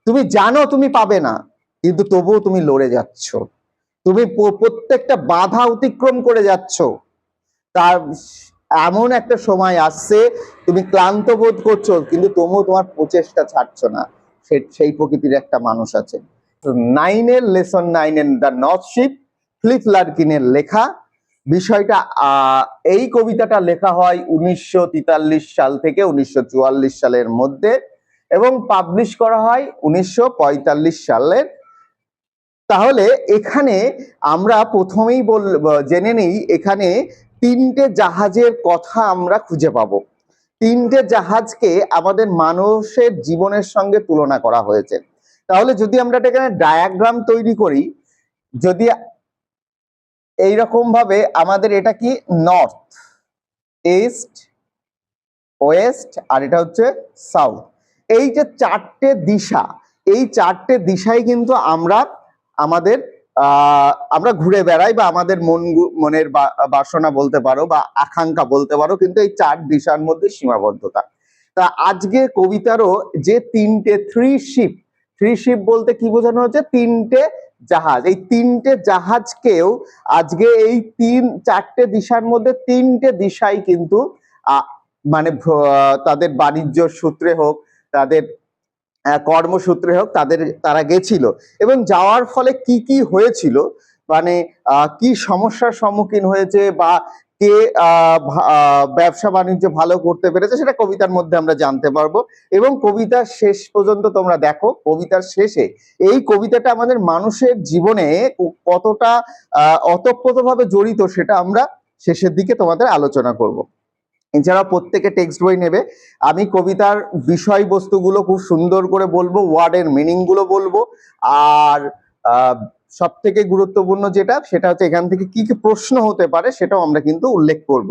তুমি জানো তুমি পাবে না, কিন্তু তবুও তুমি লড়ে যাচ্ছ, তুমি প্রত্যেকটা বাধা অতিক্রম করে যাচ্ছ। তার এমন একটা সময় আসছে তুমি ক্লান্ত বোধ করছো, কিন্তু তবুও তোমার প্রচেষ্টা ছাড়ছো না। সেই প্রকৃতির একটা মানুষ আছে। Lesson 9 the north ship, Philip লার্কিনের লেখা। বিষয়টা এই কবিতাটা লেখা হয় 1943 সাল থেকে 1944 সালের মধ্যে, এবং পাবলিশ করা হয় 1945 সালের। তাহলে এখানে আমরা প্রথমেই জেনে নেই, এখানে তিনটে জাহাজের কথা আমরা খুঁজে পাবো। তিনটে জাহাজকে আমাদের মানুষের জীবনের সঙ্গে তুলনা করা হয়েছে। তাহলে যদি আমরা এখানে ডায়াগ্রাম তৈরি করি, যদি এইরকম ভাবে আমাদের এটা কি নর্থ, ইস্ট, ওয়েস্ট, আর এটা হচ্ছে সাউথ, এই যে চারটে দিশা, এই চারটে দিশায় কিন্তু আমরা আমাদের আমরা ঘুরে বেড়াই, বা আমাদের মনের বাসনা বলতে পারো বা আকাঙ্ক্ষা বলতে পারো, কিন্তু এই চার দিশার মধ্যে সীমাবদ্ধতা। তা আজকে কবিতারও যে তিনটে থ্রি শিপ বলতে কি বোঝানো হচ্ছে? তিনটে জাহাজ। এই তিনটে জাহাজকেও আজকে এই চারটে দিশার মধ্যে তিনটে দিশাই কিন্তু মানে তাদের বাণিজ্য সূত্রে হোক, তাদের কর্মসূত্রে হোক, তারা গেছিল, এবং যাওয়ার ফলে কি কি হয়েছিল, মানে কি সমস্যার সম্মুখীন হয়েছে, বা কে ব্যবসা বাণিজ্য ভালো করতে পেরেছে, সেটা কবিতার মধ্যে আমরা জানতে পারবো। এবং কবিতার শেষ পর্যন্ত তোমরা দেখো, কবিতার শেষে এই কবিতাটা আমাদের মানুষের জীবনে কতটা ওতপ্রোতভাবে জড়িত, সেটা আমরা শেষের দিকে তোমাদের আলোচনা করব। এছাড়া প্রত্যেকে টেক্সট বই নেবে। আমি কবিতার বিষয়বস্তুগুলো খুব সুন্দর করে বলবো, ওয়ার্ডের মিনিং গুলো বলবো, আর সব থেকে গুরুত্বপূর্ণ যেটা, সেটা হচ্ছে এখান থেকে কি কি প্রশ্ন হতে পারে সেটাও আমরা কিন্তু উল্লেখ করব।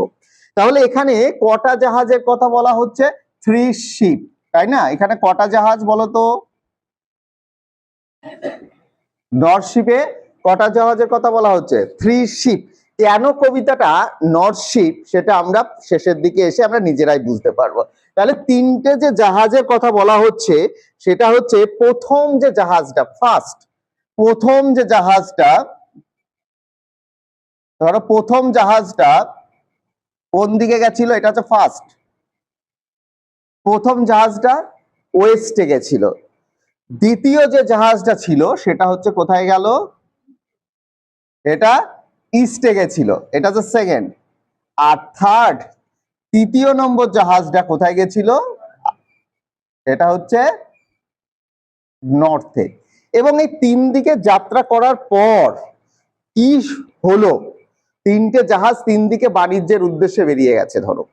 তাহলে এখানে কটা জাহাজের কথা বলা হচ্ছে? 3 শিপ, তাই না? এখানে কটা জাহাজ বলো তো? নর্থ শিপে কটা জাহাজের কথা বলা হচ্ছে? 3 শিপ। কেন কবিতাটা নর্থ শিপ, সেটা আমরা শেষের দিকে এসে আমরা নিজেরাই বুঝতে পারবো। তাহলে তিনটে যে জাহাজের কথা বলা হচ্ছে, সেটা হচ্ছে প্রথম যে জাহাজটা, প্রথম যে জাহাজটা, ধরো প্রথম জাহাজটা কোন দিকে গেছিল? এটা হচ্ছে ফার্স্ট। প্রথম জাহাজটা ওয়েস্টে গেছিল। দ্বিতীয় যে জাহাজটা ছিল সেটা হচ্ছে কোথায় গেল? এটা ইস্টে গেছিল, এটা হচ্ছে সেকেন্ড। আর তৃতীয় নম্বর জাহাজটা কোথায় গেছিল? এটা হচ্ছে নর্থে। এবং এই তিন দিকে যাত্রা করার পর কি হলো? তিনটে জাহাজ তিন দিকে বাণিজ্যের উদ্দেশ্যে বেরিয়ে গেছে। ধরো,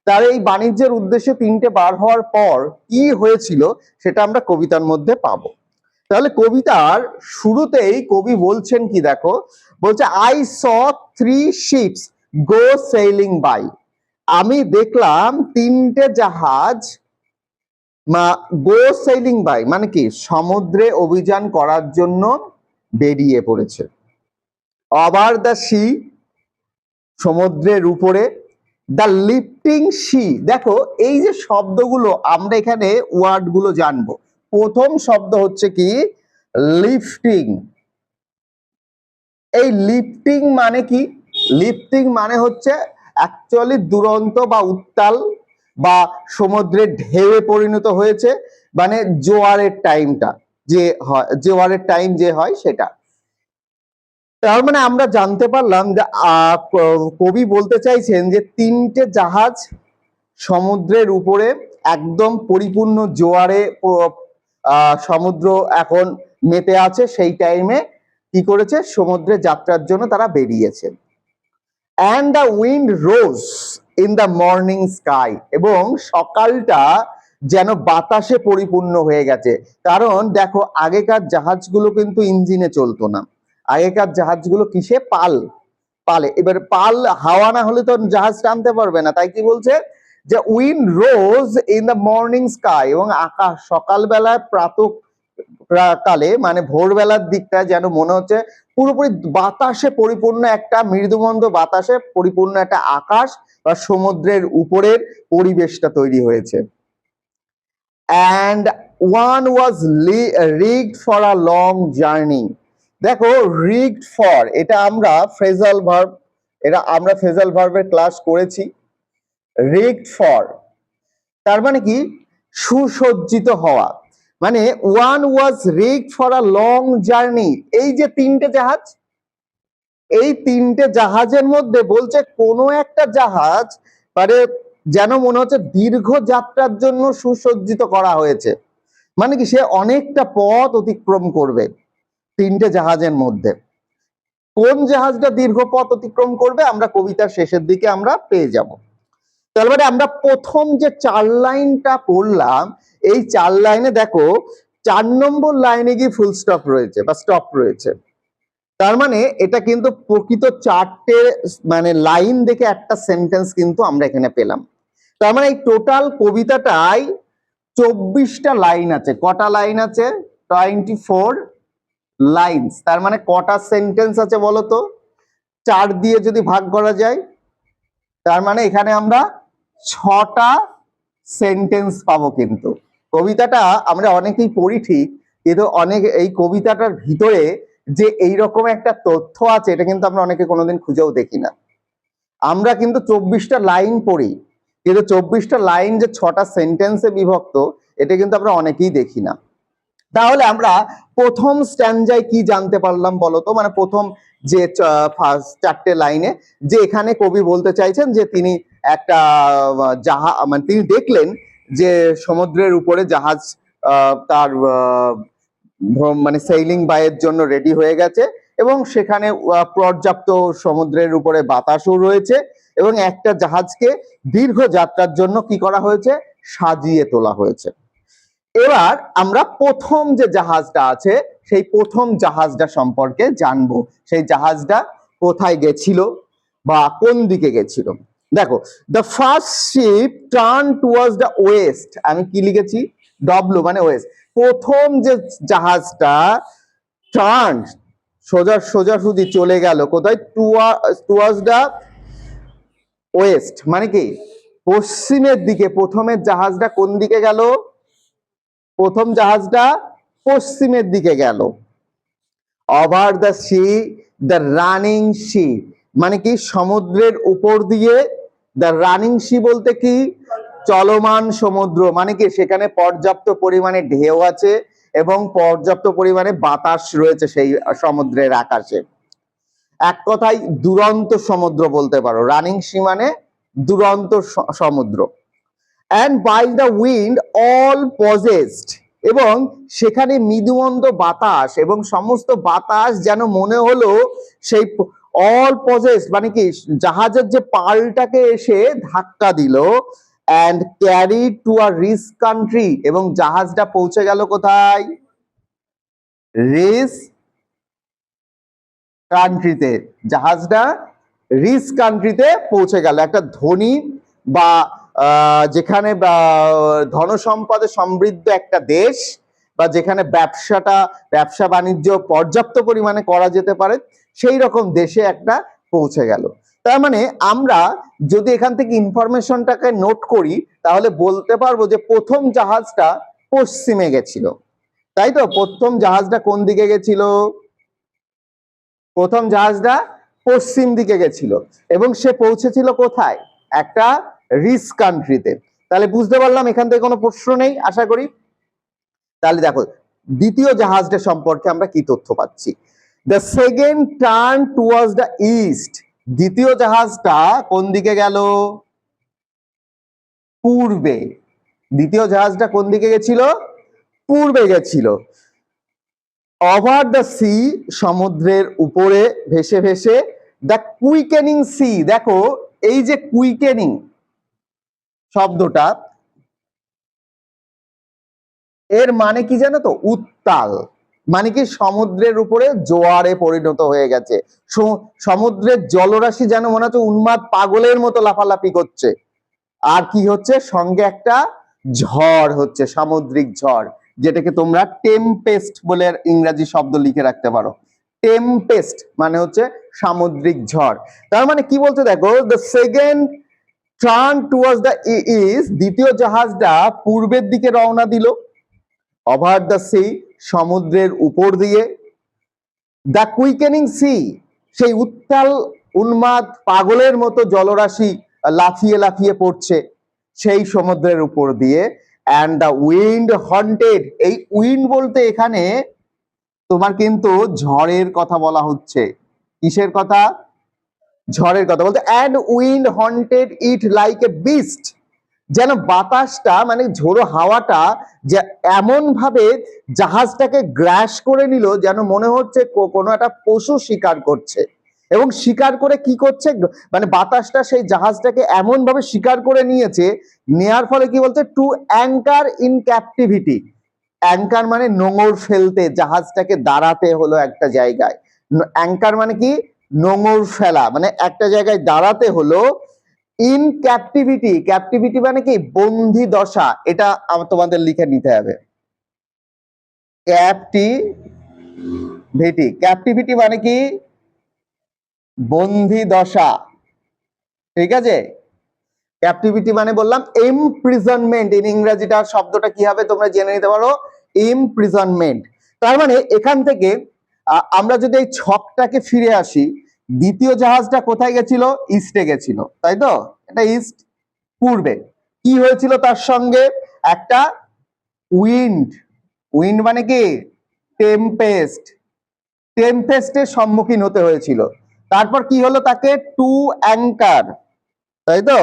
তার এই বাণিজ্যের উদ্দেশ্যে তিনটে বার হওয়ার পর কি হয়েছিল সেটা আমরা কবিতার মধ্যে পাবো। তাহলে কবিতার শুরুতেই কবি বলছেন কি, দেখো, বলছে I saw 3 ships go sailing by. আমি দেখলাম তিনটে জাহাজ গো সেইলিং বাই মানে কি? সমুদ্রে অভিযান করার জন্য বেরিয়ে পড়েছে। ওভার দ্য সি, সমুদ্রের উপরে। দ্য লিফটিং সি, দেখো এই যে শব্দগুলো আমরা এখানে ওয়ার্ড গুলো জানবো। প্রথম শব্দ হচ্ছে কি? লিফটিং। এই লিফটিং মানে কি? লিফটিং মানে হচ্ছে অ্যাকচুয়ালি দুরন্ত বা উত্তাল বা সমুদ্রের ঢেউয়ে পরিণত হয়েছে, মানে জোয়ারের টাইমটা যে হয়, জোয়ারের টাইম যে হয় সেটা। তার মানে আমরা জানতে পারলাম যে কবি বলতে চাইছেন যে তিনটে জাহাজ সমুদ্রের উপরে একদম পরিপূর্ণ জোয়ারে সমুদ্র এখন মেতে আছে, সেই টাইমে কি করেছে? সমুদ্রে যাত্রার জন্য তারা বেরিয়েছে। And the wind rose in the morning sky, এবং সকালটা যেন বাতাসে পরিপূর্ণ হয়ে গেছে। কারণ দেখো, আগেকার জাহাজগুলো কিন্তু ইঞ্জিনে চলতো না, আগেকার জাহাজগুলো কিসে? পালে। এবার পাল হাওয়া না হলে তো জাহাজ টানতে পারবে না। তাই কি বলছে? যে wind rose in the morning sky, এবং আকাশ সকালবেলায় কালে মানে ভোরবেলার দিকটা যেন মনে হচ্ছে পুরোপুরি বাতাসে পরিপূর্ণ, একটা মৃদুমন্দ বাতাসে পরিপূর্ণ একটা আকাশ বা সমুদ্রের উপরের পরিবেশটা তৈরি হয়েছে। and one was rigged for a long journey. দেখো rigged for, এটা আমরা ফ্রেজাল ভার্ব, এটা আমরা ফ্রেজাল ভার্বের ক্লাস করেছি। rigged for তার মানে কি সুসজ্জিত হওয়া, মানে one was rigged for a long journey। এই যে তিনটে জাহাজ, এই তিনটে জাহাজের মধ্যে বলছে কোনো একটা জাহাজ মানে যেন মনে হচ্ছে দীর্ঘ যাত্রার জন্য সুসজ্জিত করা হয়েছে, মানে কি সে অনেকটা পথ অতিক্রম করবে তিনটে জাহাজের মধ্যে। কোন জাহাজটা দীর্ঘ পথ অতিক্রম করবে আমরা কবিতার শেষের দিকে আমরা পেয়ে যাব। তারপরে আমরা প্রথম যে 4 লাইনটা পড়লাম, এই 4 লাইনে দেখো 4 নম্বর লাইনে গিয়ে ফুল স্টপ রয়েছে বা স্টপ রয়েছে। তার মানে এটা কিন্তু প্রকৃত 4টে মানে লাইন দেখে একটা সেন্টেন্স কিন্তু আমরা এখানে পেলাম। তার মানে এই টোটাল কবিতাটাই 24টা লাইন আছে। কটা লাইন আছে? 24 লাইনস। তার মানে কটা সেন্টেন্স আছে বলো তো? 4 দিয়ে যদি ভাগ করা যায়, তার মানে এখানে আমরা 6টা সেন্টেন্স পাবো। কিন্তু কবিতাটা আমরা অনেকেই পড়ি ঠিক, কিন্তু অনেক এই কবিতাটার ভিতরে যে এইরকম একটা তথ্য আছে এটা কিন্তু আমরা অনেকে কোনোদিন খুঁজেও দেখি না। আমরা কিন্তু 24টা লাইন পড়ি, কিন্তু 24টা লাইন যে 6টা সেন্টেন্সে বিভক্ত এটা কিন্তু আমরা অনেকেই দেখি না। তাহলে আমরা প্রথম স্ট্যান্ডায় কি জানতে পারলাম বলতো? মানে প্রথম যে ফার্স্ট 4টে লাইনে যে এখানে কবি বলতে চাইছেন যে তিনি একটা জাহাজ মানে তিনি দেখলেন যে সমুদ্রের উপরে জাহাজ তার মানে সেইলিং বাইয়ের জন্য রেডি হয়ে গেছে এবং সেখানে পর্যাপ্ত সমুদ্রের উপরে বাতাসও রয়েছে এবং একটা জাহাজকে দীর্ঘ যাত্রার জন্য কি করা হয়েছে? সাজিয়ে তোলা হয়েছে। এবার আমরা প্রথম যে জাহাজটা আছে সেই প্রথম জাহাজটা সম্পর্কে জানবো। সেই জাহাজটা কোথায় গেছিল বা কোন দিকে গেছিল? দেখো, the first ship turn towards the West. আমি কি লিখেছি? ডব্লিউ মানে ওয়েস্ট। প্রথম যে জাহাজটা টার্ন সোজাসুজি চলে গেল কোথায়? টুয়ার্ডস দ্য ওয়েস্ট মানে কি পশ্চিমের দিকে। প্রথমের জাহাজটা কোন দিকে গেল? প্রথম জাহাজটা পশ্চিমের দিকে গেল। Over the sea the running sea মানে কি সমুদ্রের উপর দিয়ে। দ্য রানিং সি বলতে কি? চলমান সমুদ্র, মানে কি সেখানে পর্যাপ্ত পরিমাণে ঢেউ আছে এবং পর্যাপ্ত পরিমাণে বাতাস রয়েছে সেই সমুদ্রের আকাশে। এক কথায় দুরন্ত সমুদ্র বলতে পারো। রানিং সি মানে দুরন্ত সমুদ্র। and by the wind all possessed, এবং সেখানে মৃদুমন্দ বাতাস এবং সমস্ত বাতাস যেন মনে হলো সেই all possessed মানে কি জাহাজের যে পালটাকে এসে ধাক্কা দিল। and carried to a rich country, এবং জাহাজটা পৌঁছে গেল কোথায়? রিচ কান্ট্রিতে। জাহাজটা রিচ কান্ট্রিতে পৌঁছে গেল, একটা ধনী বা যেখানে ধন সম্পদে সমৃদ্ধ একটা দেশ বা যেখানে ব্যবসা বাণিজ্য পর্যাপ্ত পরিমাণে করা যেতে পারে সেই রকম দেশে একটা পৌঁছে গেল। তার মানে আমরা যদি এখান থেকে ইনফরমেশনটাকে নোট করি তাহলে বলতে পারবো যে প্রথম জাহাজটা পশ্চিমে গেছিল, তাই তো? প্রথম জাহাজটা কোন দিকে গেছিল? প্রথম জাহাজটা পশ্চিম দিকে গেছিল এবং সে পৌঁছেছিল কোথায়? একটা রিচ কান্ট্রিতে। তাহলে বুঝতে পারলাম এখান থেকে কোনো প্রশ্ন নেই আশা করি। তাহলে দেখো দ্বিতীয় জাহাজটা সম্পর্কে আমরা কি তথ্য পাচ্ছি? The second turn towards the east. দ্বিতীয় জাহাজটা কোন দিকে গেল? পূর্বে। দ্বিতীয় জাহাজটা কোন দিকে গেছিল? পূর্বে গেছিল। ওভার দ্য সি সমুদ্রের উপরে ভেসে ভেসে। দ্য কুইকেনিং সি, দেখো এই যে কুইকেনিং শব্দটা এর মানে কি জানো তো? উত্তাল, মানে কি সমুদ্রের উপরে জোয়ারে পরিণত হয়ে গেছে। সমুদ্রের জলরাশি যেন মনে হচ্ছে উন্মাদ পাগলের মতো লাফালাফি করছে। আর কি হচ্ছে? সঙ্গে একটা ঝড় হচ্ছে, সামুদ্রিক ঝড়, যেটাকে তোমরা টেম্পেস্ট বলে ইংরেজি শব্দ লিখে রাখতে পারো। টেম্পেস্ট মানে হচ্ছে সামুদ্রিক ঝড়। তার মানে কি বলতে দেখো, the second turn towards the east, দ্বিতীয় জাহাজটা পূর্বের দিকে রওনা দিল। ওভার দ্য সি, সমুদ্রের উপর দিয়ে। দ্য কুইকেনিং সি, সেই উত্তাল উন্মাদ পাগলের মতো জলরাশি লাফিয়ে লাফিয়ে পড়ছে সেই সমুদ্রের উপর দিয়ে। অ্যান্ড দ্য উইন্ড হন্টেড, এই উইন্ড বলতে এখানে তোমার কিন্তু ঝড়ের কথা বলা হচ্ছে। কিসের কথা? ঝড়ের কথা বলতে। And wind haunted it like a beast, যেন বাতাসটা মানে ঝোড়ো হাওয়াটা যে এমন ভাবে জাহাজটাকে গ্রাস করে নিল যেন মনে হচ্ছে কোনো একটা পশু শিকার করছে। এবং শিকার করে কি করছে, মানে বাতাসটা সেই জাহাজটাকে এমন ভাবে শিকার করে নিয়েছে, নেয়ার ফলে কি বলছে, two anchor in captivity. Anchor মানে নোঙর ফেলতে, জাহাজটাকে দাঁড়াতে হলো একটা জায়গায়। অ্যাঙ্কার মানে কি? নোঙর ফেলা, মানে একটা জায়গায় দাঁড়াতে হলো। ইন ক্যাপটিভিটি, ক্যাপটিভিটি মানে কি? বন্দি দশা। এটা তোমাদের লিখে নিতে হবে। ক্যাপটিভিটি, ক্যাপটিভিটি মানে কি? বন্দি দশা, ঠিক আছে? ক্যাপটিভিটি মানে বললাম ইমপ্রিজনমেন্ট। ইন ইংরেজিটার শব্দটা কি হবে তোমরা জেনে নিতে পারো, ইমপ্রিজনমেন্ট। তার মানে এখান থেকে আমরা যদি এই ছকটাকে ফিরে আসি, দ্বিতীয় জাহাজটা কোথায় গেছিল? ইস্টে গেছিল, তাই তো? এটা ইস্ট, পূর্বে। কি হয়েছিল তার সঙ্গে? একটা উইন্ড। উইন্ড মানে কি? টেম্পেস্ট। টেম্পেস্টের সম্মুখীন হতে হয়েছিল। তারপর কি হলো? তাকে টু অ্যাঙ্কার, তাই তো,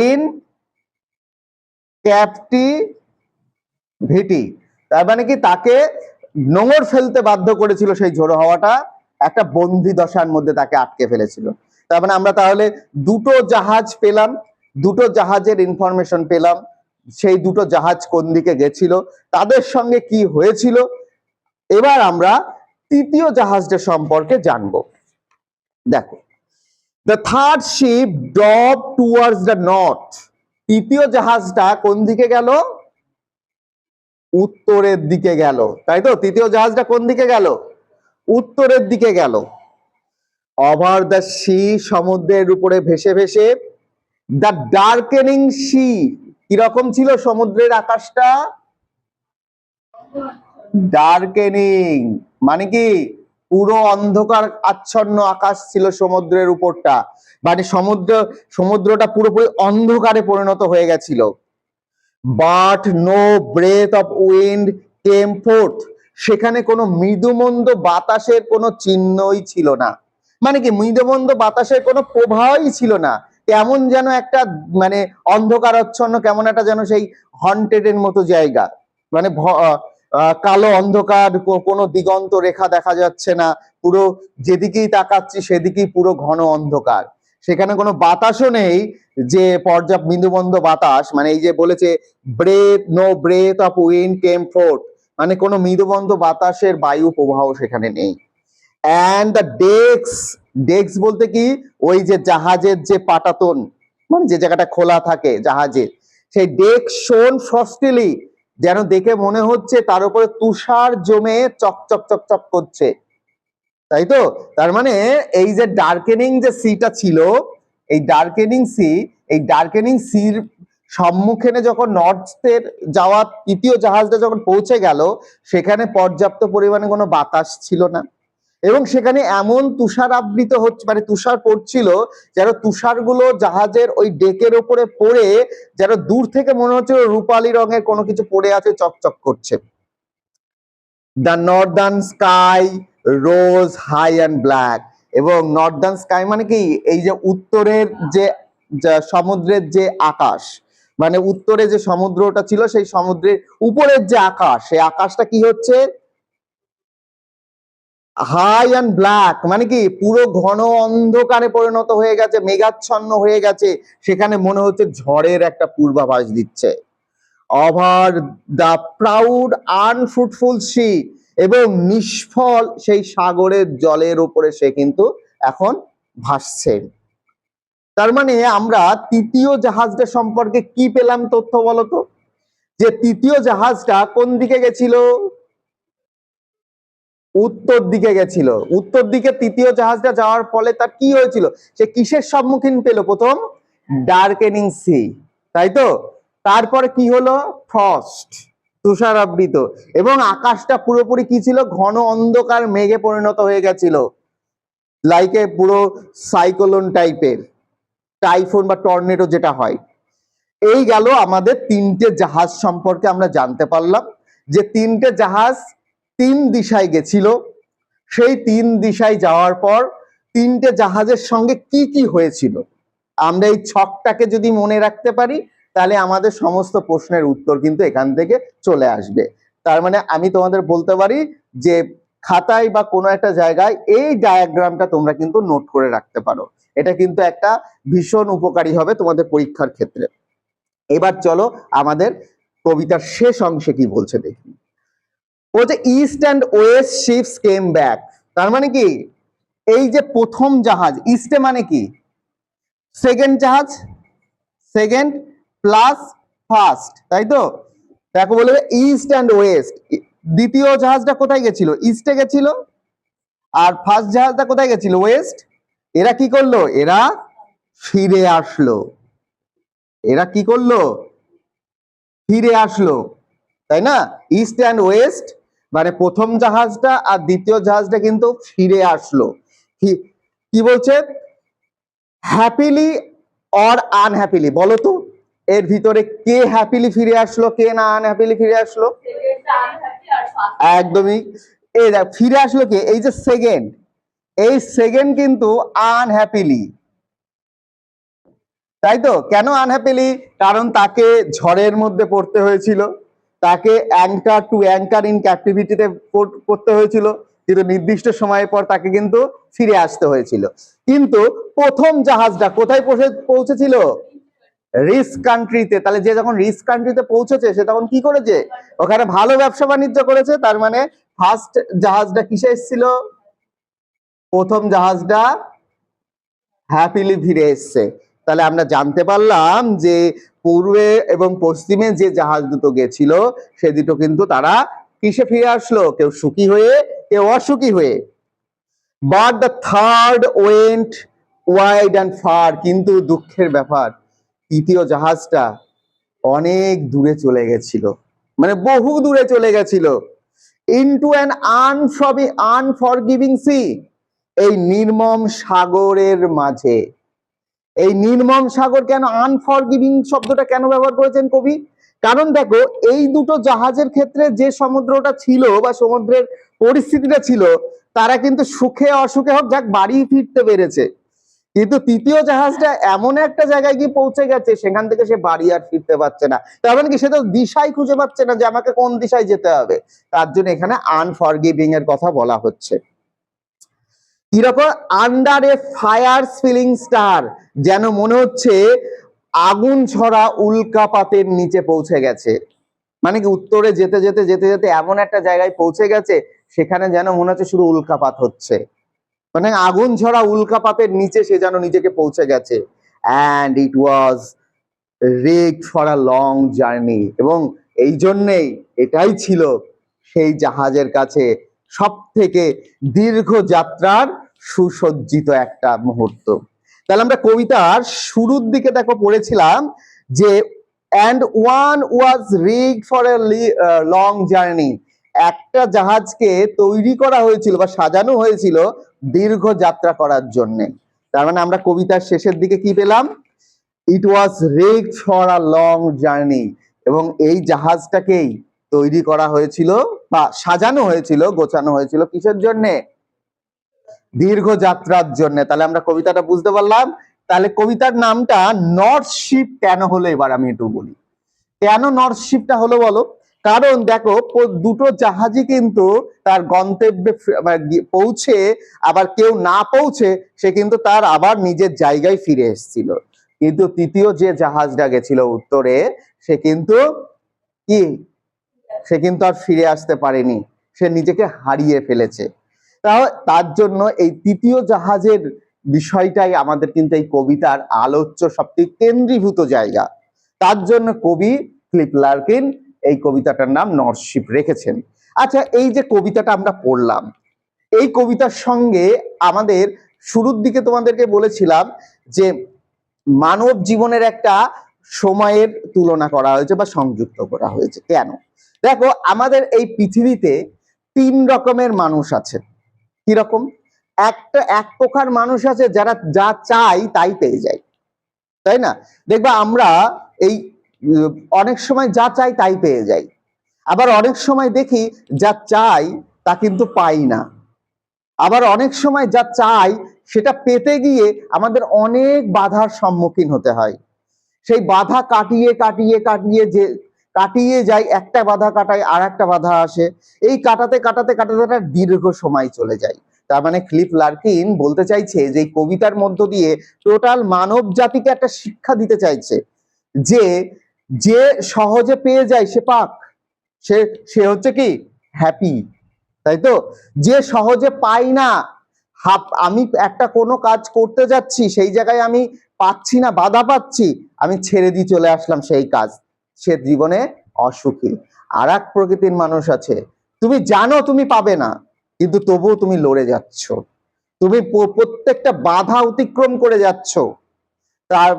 ইন ক্যাপটিভিটি। তার মানে কি? তাকে নোঙর ফেলতে বাধ্য করেছিল সেই ঝোড়ো হাওয়াটা, একটা বন্দি দশার মধ্যে তাকে আটকে ফেলেছিল। তার মানে আমরা তাহলে দুটো জাহাজ পেলাম, দুটো জাহাজের ইনফরমেশন পেলাম। সেই দুটো জাহাজ কোন দিকে গেছিল, তাদের সঙ্গে কি হয়েছিল। এবার আমরা তৃতীয় জাহাজটা সম্পর্কে জানবো। দেখো, the third ship drop towards the north. তৃতীয় জাহাজটা কোন দিকে গেল? উত্তরের দিকে গেল, তাই তো? তৃতীয় জাহাজটা কোন দিকে গেল? উত্তরের দিকে গেল। ওভার দ্য সি, সমুদ্রের উপরে ভেসে ভেসে। দ্য ডার্কেনিং সি, কিরকম ছিল সমুদ্রের আকাশটা? ডার্কেনিং মানে কি? পুরো অন্ধকার আচ্ছন্ন আকাশ ছিল সমুদ্রের উপরটা, মানে সমুদ্রটা পুরোপুরি অন্ধকারে পরিণত হয়ে গেছিল। But no breath of wind came forth, সেখানে কোনো মৃদুমন্দ বাতাসের কোনো চিহ্নই ছিল না। মানে কি? মৃদুমন্দ বাতাসের কোনো প্রবাহই ছিল না। কেমন যেন একটা মানে অন্ধকারাচ্ছন্ন, কেমন একটা যেন সেই হন্টেডের মতো জায়গা, মানে কালো অন্ধকার, কোনো দিগন্ত রেখা দেখা যাচ্ছে না, পুরো যেদিকেই তাকাচ্ছি সেদিকেই পুরো ঘন অন্ধকার। সেখানে কোনো বাতাসও নেই যে পর্যাপ্ত বিন্দুবন্ধ বাতাস, মানে এই যে বলেছে breath, no breath of wind came forth, মানে কোনো মৃদুবন্ধ বাতাসের বায়ু প্রবাহ সেখানে নেই। অ্যান্ড দ্য ডেক্স, ডেক্স বলতে কি? ওই যে জাহাজের যে পাটাতন, মানে যে জায়গাটা খোলা থাকে জাহাজের, সেই ডেক শোন ফ্রস্টিলি, যেন দেখে মনে হচ্ছে তার উপরে তুষার জমে চকচক চকচক করছে, তাই তো? তার মানে এই যে ডার্কেনিং যে সিটা ছিল, এই ডার্কেনিং সি, এই ডার্কেনিং সির সম্মুখীনে যখন নর্থের যাওয়া তৃতীয় জাহাজটা যখন পৌঁছে গেল, সেখানে পর্যাপ্ত পরিমাণে কোনো বাতাস ছিল না। এবং সেখানে এমন তুষার আবৃত হচ্ছে, মানে তুষার পড়ছিল, যেন তুষারগুলো জাহাজের ওই ডেকের উপরে পড়ে যেন দূর থেকে মনে হচ্ছে রূপালী রঙের কোনো কিছু পড়ে আছে, চকচক করছে। The northern sky rose high and black, এবং নর্দার্ন স্কাই মানে কি? এই যে উত্তরের যে সমুদ্রের যে আকাশ, মানে উত্তরে যে সমুদ্রটা ছিল সেই সমুদ্রের উপরের যে আকাশ, সেই আকাশটা কি হচ্ছে? হাই অ্যান্ড ব্ল্যাক, মানে কি? পুরো ঘন অন্ধকারে পরিণত হয়ে গেছে, মেঘাচ্ছন্ন হয়ে গেছে, সেখানে মনে হচ্ছে ঝড়ের একটা পূর্বাভাস দিচ্ছে। Over the proud unfruitful sea, এবং নিষ্ফল সেই সাগরের জলের উপরে সে কিন্তু এখন ভাসছে। তার মানে আমরা তৃতীয় জাহাজটা সম্পর্কে কি পেলাম তথ্য বলতো? যে তৃতীয় জাহাজটা কোন দিকে গেছিল? উত্তর দিকে গেছিল। উত্তর দিকে তৃতীয় জাহাজটা যাওয়ার ফলে তার কি হয়েছিল? সে কিসের সম্মুখীন পেল? প্রথম ডার্কেনিং সি, তাই তো? তারপরে কি হলো? ফ্রস্ট, তুষারাবৃত, এবং আকাশটা পুরোপুরি কি ছিল? ঘন অন্ধকার মেঘে পরিণত হয়ে গেছিল, লাইক এ পুরো সাইক্লোন টাইপের, টাইফুন বা টর্নেডো যেটা হয়। এই গেল আমাদের তিনটে জাহাজ সম্পর্কে আমরা জানতে পারলাম, যে তিনটে জাহাজ তিন দিশায় গেছিল। সেই তিন দিশায় যাওয়ার পর তিনটে জাহাজের সঙ্গে কি কি হয়েছিল, আমরা এই ছকটাকে যদি মনে রাখতে পারি, তাহলে আমাদের সমস্ত প্রশ্নের উত্তর কিন্তু এখান থেকে চলে আসবে। তার মানে আমি তোমাদের বলতে পারি যে খাতায় বা কোনো একটা জায়গায় এই ডায়াগ্রামটা তোমরা কিন্তু নোট করে রাখতে পারো, এটা কিন্তু একটা ভীষণ উপকারী হবে তোমাদের পরীক্ষার ক্ষেত্রে। এবার চলো আমাদের কবিতার শেষ অংশে কি বলছে দেখি। ও যে east and West ships came back, তার মানে কি? এই যে প্রথম জাহাজ, ইস্টে মানে কি? সেকেন্ড জাহাজ, সেকেন্ড প্লাস ফার্স্ট, তাই তো? দেখো বলবে ইস্ট অ্যান্ড ওয়েস্ট, দ্বিতীয় জাহাজটা কোথায় গেছিল? ইস্টে গেছিল। আর ফার্স্ট জাহাজটা কোথায় গেছিল? ওয়েস্ট। এরা কি করলো? এরা ফিরে আসলো। এরা কি করলো? ফিরে আসলো, তাই না? ইস্ট অ্যান্ড ওয়েস্ট মানে প্রথম জাহাজটা আর দ্বিতীয় জাহাজটা কিন্তু ফিরে আসলো। কি বলছে? হ্যাপিলি অর আনহ্যাপিলি, বলো তো এর ভিতরে কে হ্যাপিলি ফিরে আসলো, কে না আনহ্যাপিলি ফিরে আসলো? একদমই। এই দেখ ফিরে আসলো কে? এই যে সেকেন্ড, এই সেকেন্ড কিন্তু আনহ্যাপিলি, তাই তো? কেন আনহ্যাপিলি? কারণ তাকে ঝড়ের মধ্যে পড়তে হয়েছিল, তাকে অ্যাঙ্কার টু অ্যাঙ্কার ইন ক্যাপটিভিটিতে করতে হয়েছিল, কিন্তু নির্দিষ্ট সময়ের পর তাকে কিন্তু ফিরে আসতে হয়েছিল। কিন্তু প্রথম জাহাজটা কোথায় পৌঁছেছিল? রিস্ক কান্ট্রিতে। তাহলে যে যখন রিস্ক কান্ট্রিতে পৌঁছেছে সে তখন কি করেছে? ওখানে ভালো ব্যবসা বাণিজ্য করেছে। তার মানে ফার্স্ট জাহাজটা কিসে এসেছিল? প্রথম জাহাজটা হ্যাপিলি ফিরে এসছে। তাহলে আমরা জানতে পারলাম যে পূর্বে এবং পশ্চিমে যে জাহাজ দুটো গেছিল সে দুটো কিন্তু তারা কিসে ফিরে আসলো? কেউ সুখী হয়ে, কেউ অসুখী হয়ে। But the third went wide and far, কিন্তু দুঃখের ব্যাপার তৃতীয় জাহাজটা অনেক দূরে চলে গেছিল, মানে বহু দূরে চলে গেছিল। ইনটু অ্যান আনফরগিভিং সি, এই নির্মম সাগরের মাঝে। এই নির্মম সাগর, কেন আনফরগিভিং শব্দটা কেন ব্যবহার করেছেন কবি? কারণ দেখো এই দুটো জাহাজের ক্ষেত্রে যে সমুদ্রটা ছিল বা সমুদ্রের পরিস্থিতিটা ছিল, তারা কিন্তু সুখে অসুখে হোক যাক বাড়ি ফিরতে পেরেছে। কিন্তু তৃতীয় জাহাজটা এমন একটা জায়গায় গিয়ে পৌঁছে গেছে সেখান থেকে সে বাড়ি আর ফিরতে পারছে না। তার মানে কি? সে তো দিশাই খুঁজে পাচ্ছে না যে আমাকে কোন দিশায় যেতে হবে। তার জন্য এখানে আনফরগিভিং এর কথা বলা হচ্ছে। কিরকম? আন্ডার এ ফায়ার স্পিলিং স্টার, যেন মনে হচ্ছে আগুন ছড়া উল্কাপাতের নিচে পৌঁছে গেছে। মানে কি? উত্তরে যেতে যেতে যেতে যেতে এমন একটা জায়গায় পৌঁছে গেছে সেখানে যেন মনে হচ্ছে শুধু উল্কাপাত হচ্ছে, মানে আগুন ঝরা উল্কাপাতের নিচে সে যেন নিজেকে পৌঁছে গেছে। And it was rigged for a long journey, এবং এই জন্যেই এটাই ছিল সেই জাহাজের কাছে সব থেকে দীর্ঘ যাত্রার সুসজ্জিত একটা মুহূর্ত। তাহলে আমরা কবিতার শুরুর দিকে দেখো পড়েছিলাম যে and one was rigged for a long journey, একটা জাহাজকে তৈরি করা হয়েছিল বা সাজানো হয়েছিল দীর্ঘ যাত্রা করার জন্য। তার মানে আমরা কবিতার শেষের দিকে কি পেলাম? It was rigged for a long journey, এবং এই জাহাজটাকেই তৈরি করা হয়েছিল বা সাজানো হয়েছিল, গোছানো হয়েছিল কিসের জন্য? দীর্ঘ যাত্রার জন্য। তাহলে আমরা কবিতাটা বুঝতে পারলাম। তাহলে কবিতার নামটা নর্থ শিপ কেন হলো এবার আমি একটু বলি। কেন নর্থ শিপটা হলো বলো? কারণ দেখো দুটো জাহাজই কিন্তু তার গন্তব্যে পৌঁছে, আবার কেউ না পৌঁছে সে কিন্তু তার আবার নিজের জায়গায় ফিরে এসেছিল। কিন্তু তৃতীয় যে জাহাজটা গেছিল উত্তরে, সে কিন্তু কি? সে কিন্তু আর ফিরে আসতে পারেনি, সে নিজেকে হারিয়ে ফেলেছে। তার জন্য এই তৃতীয় জাহাজের বিষয়টাই আমাদের কিন্তু এই কবিতার আলোচ্য সবথেকে কেন্দ্রীভূত জায়গা। তার জন্য কবি ফিলিপ লার্কিন এই কবিতাটার নাম নর্থ শিপ রেখেছেন। আচ্ছা, এই যে কবিতাটা আমরা পড়লাম, এই কবিতার সঙ্গে আমাদের শুরুর দিকে তোমাদেরকে বলেছিলাম যে মানব জীবনের একটা সময়ের তুলনা করা হয়েছে বা সংযুক্ত করা হয়েছে। কেন? দেখো, আমাদের এই পৃথিবীতে 3 রকমের মানুষ আছে। কি রকম? এক প্রকার মানুষ আছে যারা যা চাই তাই পেয়ে যায়, তাই না? দেখবা আমরা এই অনেক সময় যা চাই তাই পেয়ে যাই, আবার অনেক সময় দেখি যা চাই তা কিন্তু পাই না। আবার অনেক সময় যা চাই সেটা পেতে গিয়ে আমাদের অনেক বাধার সম্মুখীন হতে হয়। সেই বাধা কাটিয়ে কাটিয়ে কাটিয়ে যে কাটিয়ে যায়, একটা বাধা কাটায় আর একটা বাধা আসে, এই কাটাতে কাটাতে কাটাতে একটা দীর্ঘ সময় চলে যায়। তার মানে ফিলিপ লার্কিন বলতে চাইছে যে এই কবিতার মধ্য দিয়ে টোটাল মানব জাতিকে একটা শিক্ষা দিতে চাইছে যে যে সহজে পেয়ে যায় সে পাক, সে সে হচ্ছে কি হ্যাপি, তাই তো? যে সহজে পাই না, আমি একটা কোনো কাজ করতে যাচ্ছি, সেই জায়গায় আমি পাচ্ছি না, বাধা পাচ্ছি, আমি ছেড়ে দিয়ে চলে আসলাম সেই কাজ, সে জীবনে অসুখী। আর এক প্রকৃতির মানুষ আছে, তুমি জানো তুমি পাবে না, কিন্তু তবুও তুমি লড়ে যাচ্ছ, তুমি প্রত্যেকটা বাধা অতিক্রম করে যাচ্ছ। তার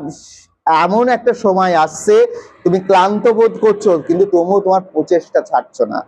এমন একটা সময় আসছে তুমি ক্লান্ত বোধ করছো, কিন্তু তবুও তোমার প্রচেষ্টা ছাড়ছো না।